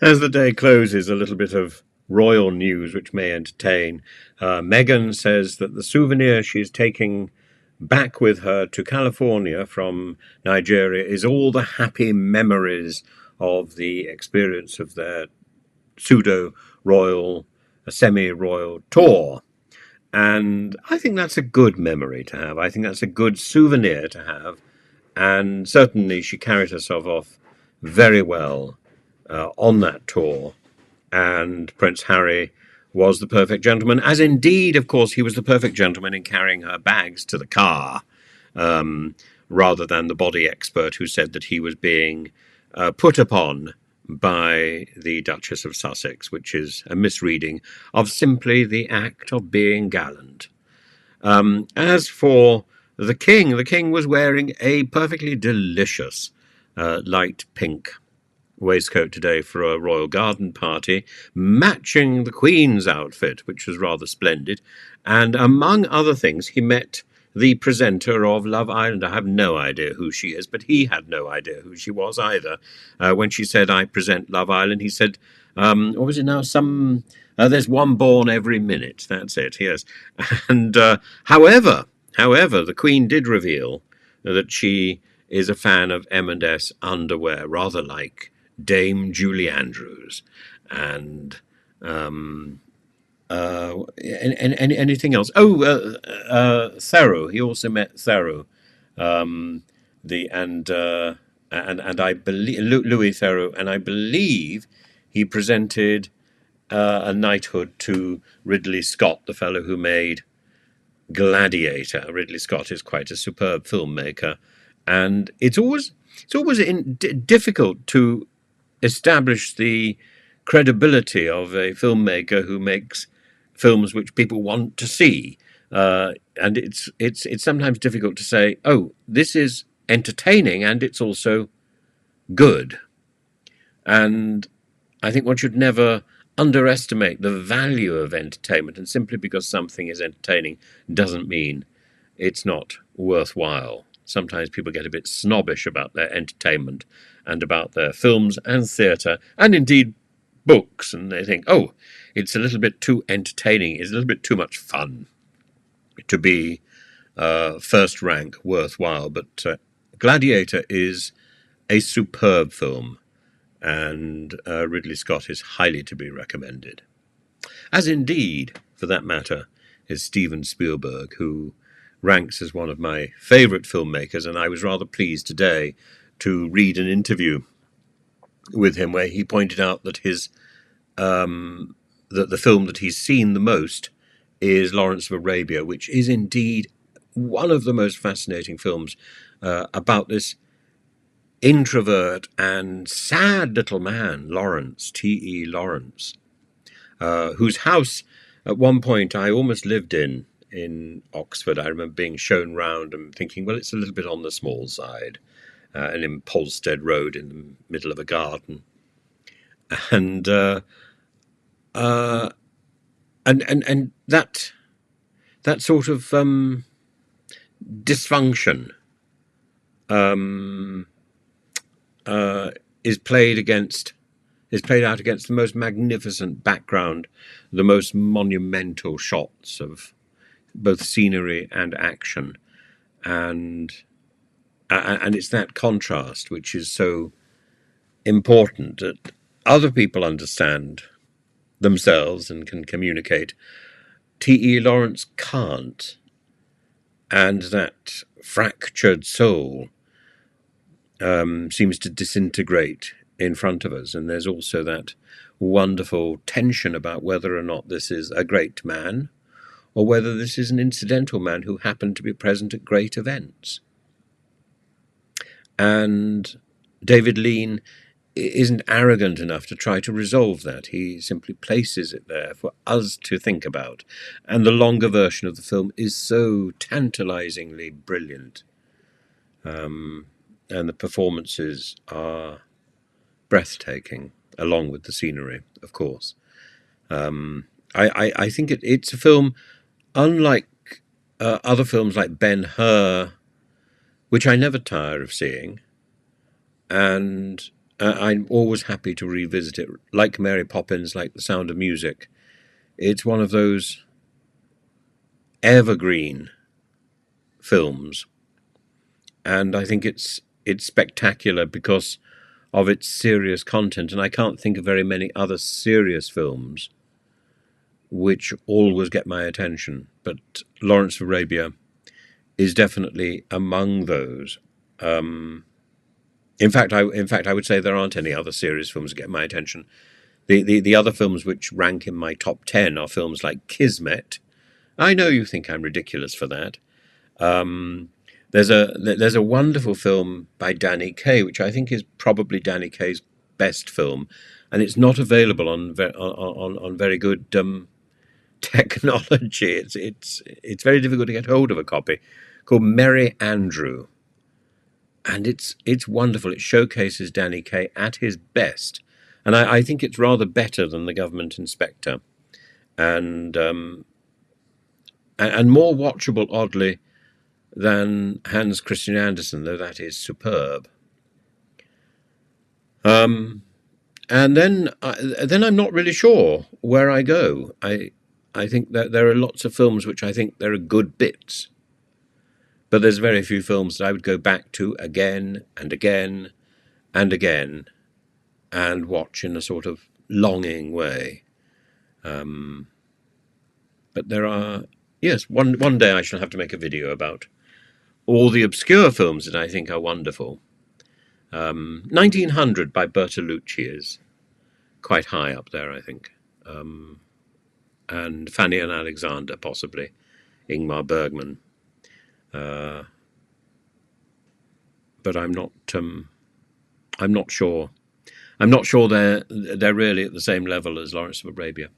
As the day closes, a little bit of royal news which may entertain. Meghan says that the souvenir she's taking back with her to California from Nigeria is all the happy memories of the experience of their pseudo royal, semi royal tour. And I think that's a good memory to have. I think that's a good souvenir to have. And certainly she carried herself off very well on that tour. And Prince Harry was the perfect gentleman, as indeed, of course, he was the perfect gentleman in carrying her bags to the car, um, rather than the body expert who said that he was being put upon by the Duchess of Sussex, which is a misreading of simply the act of being gallant. As for the king was wearing a perfectly delicious light pink waistcoat today for a royal garden party, matching the Queen's outfit, which was rather splendid. And among other things, he met the presenter of Love Island. I have no idea who she is, but he had no idea who she was either. When she said, "I present Love Island," he said, what was it now? There's one born every minute. That's it, yes. And however, the Queen did reveal that she is a fan of M&S underwear, rather like Dame Julie Andrews. And anything else? Thero. He also met Thero. The and I believe Louis Thero, and I believe he presented a knighthood to Ridley Scott, the fellow who made Gladiator. Ridley Scott is quite a superb filmmaker, and it's always difficult to establish the credibility of a filmmaker who makes films which people want to see. And it's sometimes difficult to say, oh, this is entertaining and it's also good. And I think one should never underestimate the value of entertainment. And simply because something is entertaining doesn't mean it's not worthwhile. Sometimes people get a bit snobbish about their entertainment and about their films and theatre and indeed books, and they think, oh, it's a little bit too entertaining, it's a little bit too much fun to be first rank worthwhile. But Gladiator is a superb film, and Ridley Scott is highly to be recommended. As indeed, for that matter, is Steven Spielberg, who ranks as one of my favourite filmmakers, and I was rather pleased today to read an interview with him where he pointed out that that the film that he's seen the most is Lawrence of Arabia, which is indeed one of the most fascinating films about this introvert and sad little man, Lawrence, T.E. Lawrence, whose house at one point I almost lived in Oxford. I remember being shown round and thinking, well, it's a little bit on the small side, and in Polstead Road in the middle of a garden. And and that sort of dysfunction is played out against the most magnificent background, the most monumental shots of both scenery and action, and it's that contrast which is so important, that other people understand themselves and can communicate. T.E. Lawrence can't, and that fractured soul seems to disintegrate in front of us. And there's also that wonderful tension about whether or not this is a great man or whether this is an incidental man who happened to be present at great events. And David Lean isn't arrogant enough to try to resolve that. He simply places it there for us to think about. And the longer version of the film is so tantalizingly brilliant. And the performances are breathtaking, along with the scenery, of course. I think it's a film unlike other films like Ben-Hur, which I never tire of seeing, and I'm always happy to revisit it. Like Mary Poppins, like The Sound of Music. It's one of those evergreen films, and I think it's spectacular because of its serious content, and I can't think of very many other serious films which always get my attention. But Lawrence of Arabia is definitely among those. In fact, I would say there aren't any other serious films that get my attention. The other films which rank in my top 10 are films like Kismet. I know you think I'm ridiculous for that. There's a wonderful film by Danny Kaye, which I think is probably Danny Kaye's best film, and it's not available on very good technology. It's very difficult to get hold of a copy. Called Merry Andrew, and it's wonderful. It showcases Danny Kaye at his best, and I think it's rather better than The Government Inspector, and more watchable, oddly, than Hans Christian Andersen, though that is superb. And then I'm not really sure where I go. I think that there are lots of films which I think there are good bits, but there's very few films that I would go back to again and again and again and watch in a sort of longing way. But there are, yes, one day I shall have to make a video about all the obscure films that I think are wonderful. 1900 by Bertolucci is quite high up there, I think. And Fanny and Alexander, possibly. Ingmar Bergman. But I'm not sure. I'm not sure they're really at the same level as Lawrence of Arabia.